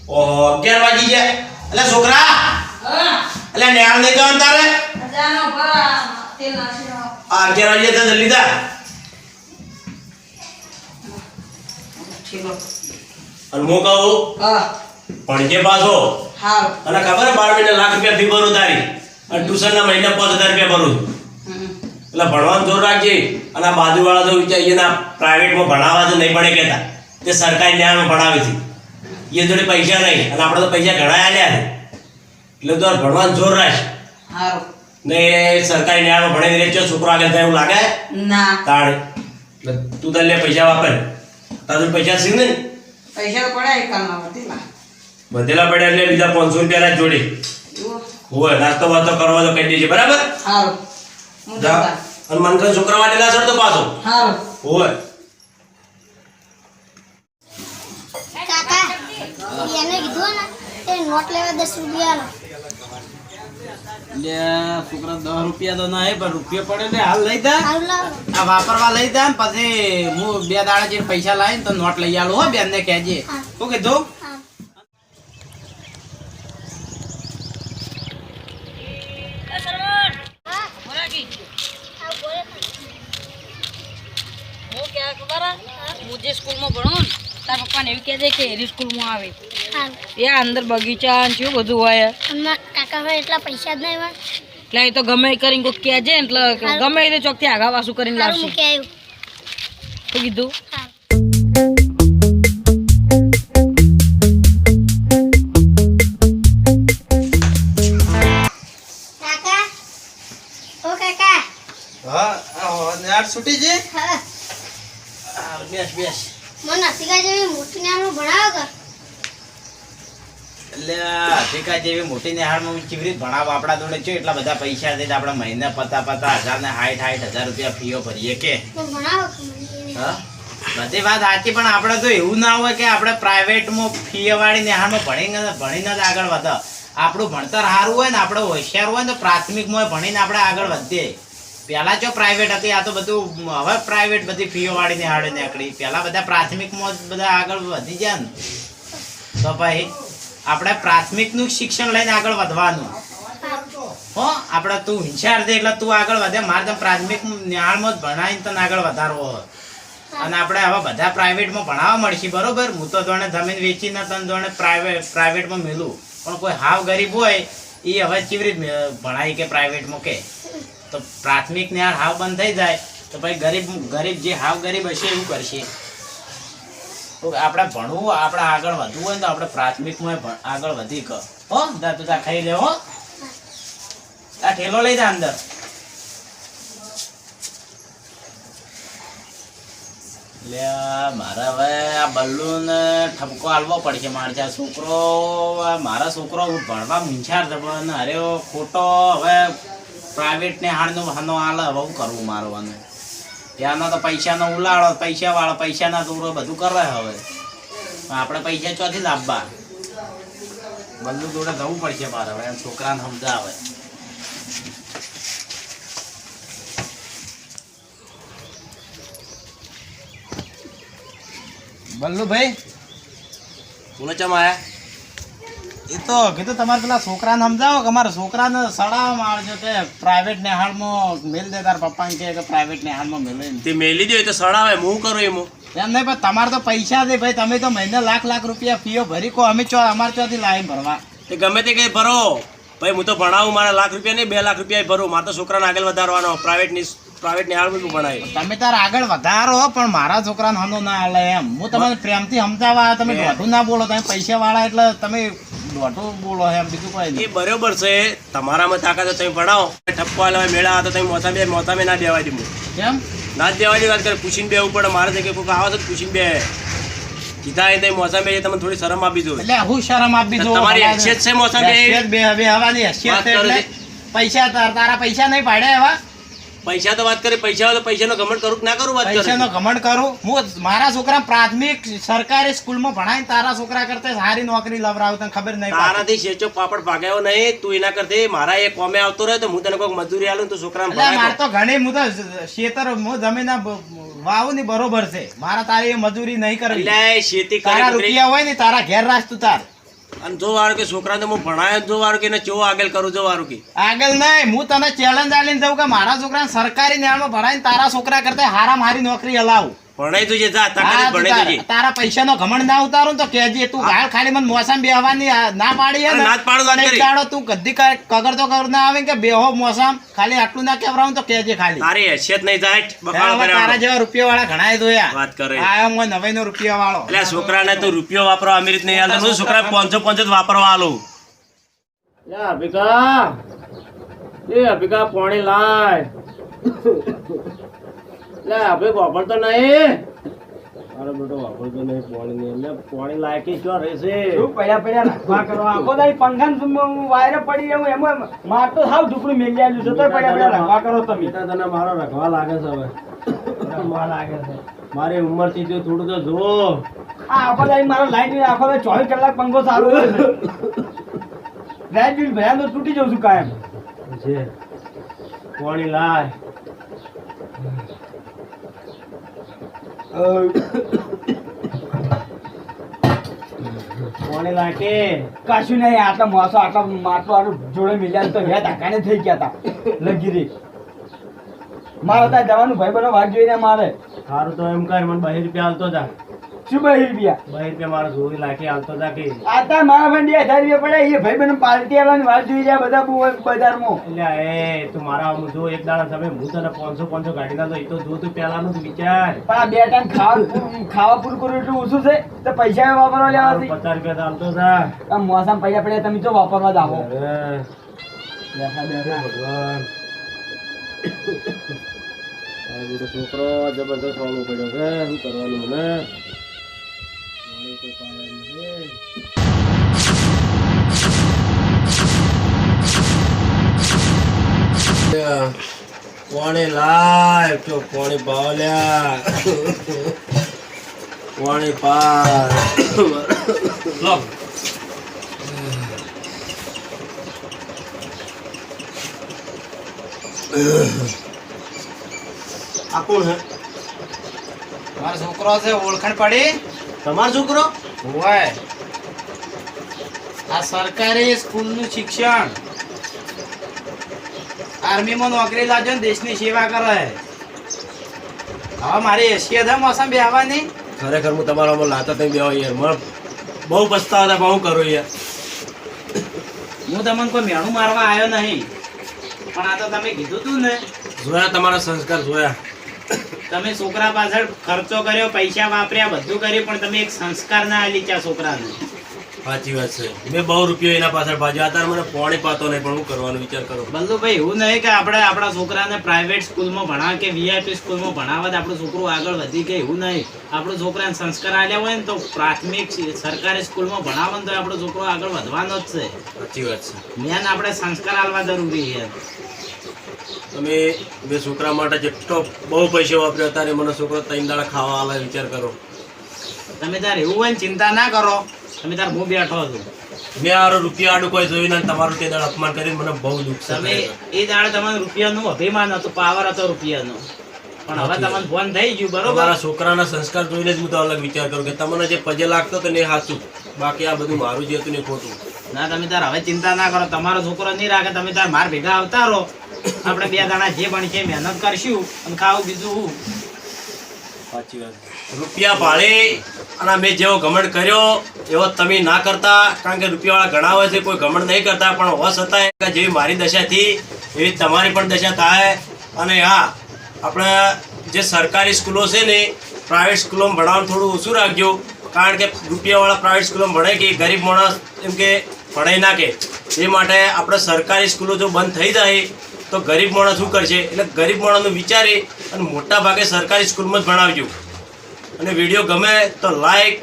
ઓહો 11 વાગી ગયા. એટલે છોકરા એટલે નેહાળ નહીં જવાનું તારે? આ 11 વાગે તો જલ્દી જા. અને હું કહું ભણજે પાછો. અને ખબર 12 મહિને લાખ રૂપિયા ફી ભરું તારી અને ટ્યુશન ના મહિને 5000 રૂપિયા ભરું. એટલે ભણવાનું જોર રાખજે. અને આ બાજુવાળા તો વિચારીએ ના પ્રાઇવેટમાં ભણાવવા તો નહીં પડે કહેતા તે સરકારી ન્યાયમાં ભણાવે છે. એ જોડે પૈસા નહીં અને આપણે તો પૈસા ઘણા આલ્યા છે. એટલે તો ભણવાનું જોર રાખ. ને સરકારી ન્યાયમાં ભણી રહે છોકરો આગળ થાય એવું લાગે ના તાણે. એટલે તું તાર લે પૈસા વાપર. તારું પૈસા સીવ ને પૈસા પડ્યા કાલના વધેલા પડ્યા એટલે બીજા 500 રૂપિયા જોડે હોય નાસ્તો વાસ્તો કરવા તો કહી દેજે બરાબર. હારું હું જા. જતા અને મનકર છોકરા માટે ના ચડતો પાછો હારું હોય. કાકા એને કીધું ને તે નોટ લેવા 10 રૂપિયા લો. લે છોકરા 10 રૂપિયા તો ના પણ રૂપિયા પડે ને હાલ લઈ જા. હારું લાવો. આ વાપરવા લઈ જા ને પછી હું 2 દાડા જઈને પૈસા લાવીને તો નોટ લઈ આલું હો બેન ને કહેજે. શું કીધું? હા. હા. હા, બોલે. હું ક્યાં ખબર હું જે સ્કૂલમાં ભણું ને તાર પપ્પાને એવું કહે છે કે એરી સ્કૂલમાં આવે હા. એ અંદર બગીચા ને શું બધું હોય અમારા કાકા ભાઈ એટલા પૈસા જ નહીં હોય. એટલે એ તો ગમે એ કરીને કોઈ કહે છે ને એટલે ગમે એ ચોકથી આગા પાછું કરીને હારું લાવશે. મૂકી આવ્યું. શું કીધું? હા. કાકા ઓ કાકા હા યાર છૂટી છે. હા બેસ બેસ. મને અતિકા જેવી મોટી નામનું ભણાવો કે એટલે અધિકા જેવી મોટી નિહાળમાં કેવી રીતે ભણાવો આપણા જોડે છે એટલા બધા પૈસા છે આપણે મહિને પતા 1000 ને 60,000 રૂપિયા ફીઓ ભરીએ કે. મને ભણાવો કે મને. હા બધી વાત સાચી પણ આપણે તો એવું ના હોય કે આપણે પ્રાઇવેટમાં ફી વાળી નિહાળમાં ભણીને જ આગળ વધે. આપણું ભણતર સારું હોય ને આપણે હોશિયાર હોય ને તો પ્રાથમિકમાં ભણીને આપણે આગળ વધીએ. પહેલા જો પ્રાઇવેટ હતી આ તો બધું હવે પ્રાઇવેટ બધી ફીઓ વાળી નિહાળે નીકળી. પહેલા બધા પ્રાથમિકમાં જ બધા આગળ વધી ગયા ને તો ભાઈ આપણે પ્રાથમિકનું શિક્ષણ લઈને આગળ વધવાનું હો. આપણે તું હોશિયાર છે એટલે તું આગળ વધે. મારે તો પ્રાથમિક નિહાળમાં જ ભણાવીને તને આગળ વધારવો હોય. અને આપણે હવે બધા પ્રાઇવેટમાં ભણાવવા મળશે બરોબર. હું તો જોણે જમીન વેચીને તને જોણે પ્રાઇવેટમાં મેલું પણ કોઈ હાવ ગરીબ હોય એ હવે કેવી રીતે ભણાય કે પ્રાઇવેટમાં કે. તો પ્રાથમિક નિહાળ હાવ બંધ થઈ જાય તો ભાઈ ગરીબ જે હાવ ગરીબ હશે એવું કરશે. તો આપણે ભણવું આપણે આગળ વધવું હોય ને તો આપણે પ્રાથમિકમાં આગળ વધી કર હો. જા તું જા ખાઈ લે હો. આ ઠેલો લઈ જા અંદર. લે મારે હવે આ બલ્લુન ઠપકો આલવો પડશે. મારે છોકરો મારા છોકરો ભણવા મીંછાર છે પણ અરે ખોટો હવે પ્રાઇવેટ ને હાડનો હાનો હાલ હવે હું કરવું મારવાનું. ત્યાંનો તો પૈસાનો ઉલાળો પૈસાવાળો પૈસાના દૂરો બધું કરે હવે. આપણે પૈસા ચોથી લાવવા બલ્લુ જોડે જવું પડશે મારે હવે એમ છોકરાને સમજાવે. બલ્લુભાઈ બોલો ચમ આયા? એ તો કીધું તમારે પેલા છોકરાને સમજાવો કે અમારા છોકરાને સડાવવામાં આવજો કે પ્રાઇવેટ નિહાળમાં મેલ દે. તાર પપ્પાને કહે કે પ્રાઇવેટ નિહાળમાં મેલે તે મેલી દે તો સડાવે હું કરું એમ. એમ નહીં પણ તમારે તો પૈસા દે ભાઈ. તમે તો મહિને લાખ રૂપિયા ફીઓ ભરી કહો અમે અમારે ચોથી લાવીને ભરવા. તે ગમે તે કઈ ભરો ભાઈ. હું તો ભણાવું મારા લાખ રૂપિયા નહીં 2 લાખ રૂપિયા ભરું. મારે તો છોકરાને આગળ વધારવાનો પ્રાઇવેટ નિહાળમાં હું ભણાય. તમે તાર આગળ વધારો પણ મારા છોકરાને હનો ના હાલે એમ. હું તમને પ્રેમથી સમજાવવા તમે દોઢું ના બોલો. તમે પૈસા વાળા એટલે તમે દોઢું બોલો એમ બીજું કોઈ એ નહીં. બરોબર છે. તમારામાં તાકાત હોય તમે ભણાવો. ઠપકો આલે મેળા તો તમે મોતામે ના દેવા દે. કેમ ના જ દેવાની વાત કરે. પૂછીને બેવું પડે. મારે તો કે કોઈક આવે છે પૂછીને બે સીધા અહીં મોસામે તમે થોડી શરમ આપી દો. એટલે હું શરમ આપી દઉં. તમારી હેસિયત છે મોસામે બે હવાની હેસિયત છે એટલે પૈસા તારા પૈસા નહીં પાડ્યા એવા. પૈસા તો વાત કરી. પૈસા હોય તો પૈસાનો ઘમંડ કરું કે ના કરું વાત પૈસાનો કરું. ઘમંડ કરું. હું મારા છોકરા પ્રાથમિક સરકારી સ્કૂલમાં ભણાવીને તારા છોકરા કરતા સારી નોકરી લવરાવું તને ખબર નહીં પડે. તારાથી શેચો પાપડ ભાગ્યો નહીં. તું એના કરતી મારા એક કોમે આવતો રહે તો હું તને કોઈક મજૂરી આલું તો છોકરાને એટલે મારે ભણાય. તો ઘણી હું તો શેતર હું જમીન વાવું ની બરોબર છે. મારા તારી એ મજૂરી નહીં કરવી. એટલે શેતી તારા કરી રૂપિયા હોય ને તારા ઘેર રાખ તું તાર. અને જો વારું કે છોકરાને હું ભણાયો જો વારું કે એને કેવો આગળ કરું જો વારું કે આગળ નહીં, હું તને ચેલેન્જ આલીને કહું કે મારા છોકરાને સરકારી નિહાળમાં ભણાવીને તારા છોકરા કરતા હારામાં હારી નોકરી હલાવું. ભણાઈ તું જા તાકાત ભણાઈ તું તારા પૈસાનો ઘમંડ ના ઉતારું તો કહેજે. તું ગાળ ખાલી મને મોસમ બેહવાની ના પાડી હે ને? ના જ પાડું વાત અને એક કરી. દાડો તું કદી કગર તો કગર ના આવે કે બેહો મોસમ ખાલી આટલું ના કેવરાવું તો કહેજે ખાલી. તારી હેસિયત નહીં જાય બકાળ હવે તારા કર્યા જેવા રૂપિયા વાળા ઘણા જોયા. વાત કરે આયો હું 90 નો રૂપિયા વાળો. એટલે આ છોકરાને તો રૂપિયો વાપરવા અમીર નહીં હાલતો હું છોકરા 500 વાપરવા આલું. અભિકા પોણી લાય લે અભિક વાપરતો નહીં. અરે બેટો વાપરતો નહીં પોણી નહીં એટલે પોણી લાયકી શું રહેશે? શું પડ્યા રાખવા કરો આખો દાડી પંખાન વાયરે પડી એવું એમ માર તો સાવ ઢુકડું મેલી આવ્યું છે તો પડ્યા રાખવા કરો તમે. બેટા તને મારો રખવા લાગે છે હવે. રખવા લાગે છે મારી ઉંમર થી જો થોડું તો જો. આ આખો દાડી મારો લાઈટ આખો દાડી 24 કલાક પંખો ચાલુ હોય છે. લાઈટ બિલ ભર્યા તો તૂટી જઉં છું કાયમ. છે પોણી લાય. પોણી લાય કે કશું નહીં આટલા માસો આટલા માટલો આટલું જોડે મિલ્યા તો હે ધાકાને થઈ ગયા હતા લગીરી. મારે ત્યાં જવાનું ભાઈ બનો વાત જોઈને મારે સારું તો એમ કર મને 2 રૂપિયા હાલતો જા. શું 2 રૂપિયા 2 રૂપિયા મારે જોઈ લાખી હાલતો જા કે આતા મારા ભાઈ 1000 રૂપિયા પડ્યા એ ભાઈ બનો પાર્ટી આવવાની વાત જોઈ રહ્યા બધા બજારમાં. એટલે એ તું મારા આમ જો એક દાડા સમય હું તને 500 ગાડી ના તો એ તો જો તું પહેલાનું તું વિચાર. પણ આ 2 ટાઈમ ખાવા પૂરું કરું એટલું ઓછું છે તો પૈસા વાપરવા લેવાથી 50 રૂપિયા તો હાલતો જા. આ મોસમ પૈસા પડ્યા તમે જો વાપરવા જ આવો. અરે ભગવાન આ બધો છોકરો જબરદસ્ત વાળો પડ્યો છે. શું કરવાનું મને વાળી કોઈ પાડવાનું છે. પાણી લાય તો પાણી પાવલ્યા પાણી પાર લો. આ કોણ હે? મારો છોકરો છે, ઓળખાણ પડી? તમારો છોકરો? હોય આ સરકારી સ્કૂલનું શિક્ષણ આર્મીમાં નોકરી લાગ્યો ને દેશની સેવા કરે. હવે મારી હેસિયત હે મોસમ બેહવાની. ખરેખર હું તમારામાં લાતા થઈ બેહો યાર. મને બહુ પસ્તાવા હતા પણ હું કરું યાર. હું તમને કોઈ મેણું મારવા આવ્યો નહીં, પણ આ તો તમે કીધું તું ને, જોયા તમારા સંસ્કાર જોયા. તમે છોકરા પાછળ ખર્ચો કર્યો, પૈસા વાપર્યા, બધું કર્યું, પણ તમે એક સંસ્કાર ના આલી ચા છોકરાને. સાચી વાત છે. મેં બહુ રૂપિયો એના પાછળ ભાજ્યો. અત્યારે મને પોણી પાતો નહીં પણ હું કરવાનો વિચાર કરો. બલ્લુભાઈ એવું નહીં કે આપણે આપણા છોકરાને પ્રાઇવેટ સ્કૂલમાં ભણાવ કે વીઆઈપી સ્કૂલમાં ભણાવવા જ આપણું છોકરું આગળ વધી કે એવું નહીં. આપણું છોકરાને સંસ્કાર આલ્યા હોય ને તો પ્રાથમિક સરકારી સ્કૂલમાં ભણાવો ને તો આપણો છોકરો આગળ વધવાનો જ છે. સાચી વાત છે. મેન આપણે સંસ્કાર આલવા જરૂરી છે. તમે બે છોકરા માટે જેટલો બહુ પૈસા વાપર્યો અત્યારે મને છોકરો 3 દાડા ખાવા આલે વિચાર કરો. તમે તાર એવું હોય ને ચિંતા ના કરો. તમે તાર હું બેઠો છું. મેં આરો રૂપિયા આડું કોઈ જોયું ના. તમારું તે દાડા અપમાન કરીને મને બહુ દુઃખ તમે છે. એ દાડે તમારું રૂપિયાનું અભિમાન હતું, પાવર હતો રૂપિયાનો, પણ હવે તમને ફોન થઈ ગયું બરોબર. તમારા છોકરાના સંસ્કાર જોઈને જ હું તો અલગ વિચાર કરું કે તમને જે પજે લાગતો તો ને એ સાચું, બાકી આ બધું મારું જે હતું ને એ ખોટું. ના તમે તાર હવે ચિંતા ના કરો. તમારો છોકરો નહીં રાખે. તમે તાર માર ભેગા આવતા રહો. આપણે 2 દાણા જે પણ છે મહેનત કરશું અને ખાવું બીજું હું. સાચી વાત. રૂપિયા ભાડે અને મેં જેવો ઘમંડ કર્યો એવો તમે ના કરતા. કારણ કે રૂપિયાવાળા ઘણા હોય છે, કોઈ ઘમંડ નહીં કરતા, પણ હોવા છતાં જેવી મારી દશા થઈ એવી તમારી પણ દશા થાય. અને હા, આપણે જે સરકારી સ્કૂલો છે ને પ્રાઇવેટ સ્કૂલોમાં ભણાવવાનું થોડું ઓછું રાખજો. કારણ કે રૂપિયાવાળા પ્રાઇવેટ સ્કૂલોમાં ભણે કે ગરીબ માણસ એમ કે ભણાઈ નાખે. એ માટે આપણે સરકારી સ્કૂલો જો બંધ થઈ જાય તો ગરીબ માણસ શું કરશે? એટલે ગરીબ માણસનું વિચારી અને મોટા ભાગે સરકારી સ્કૂલમાં જ ભણાવજો. અને વિડીયો ગમે તો લાઈક